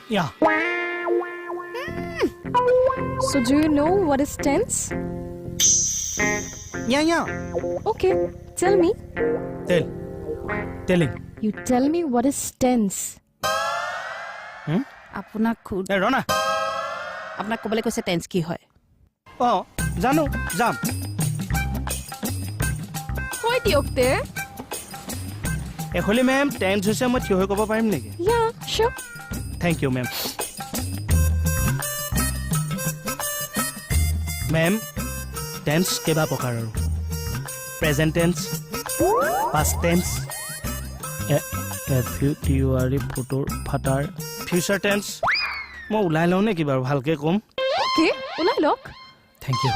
Yeah. So do you know what is tense? Yeah. Okay, tell me. Telling. You tell me what is tense. আপোনাক খুদ Rona. আপোনাক ক'বলৈ কৈছে tense কি হয় জানো যাম Oi, diokte. এখলি মেম টেন্স হৈছে মই থিয় হৈ ক'ব পাৰিম নেকি Yeah, sure. Thank you, ma'am. Ma'am, tense কেবা প্ৰকাৰ আৰু প্ৰেজেন্ট টেন্স পাষ্ট টেন্স ফিউচাৰি ফুটৰ ফাটাৰ ফিউচাৰ টেন্স মই ওলাই লওঁ নেকি বাৰু ভালকৈ ক'ম Okay, ulai lok. Thank U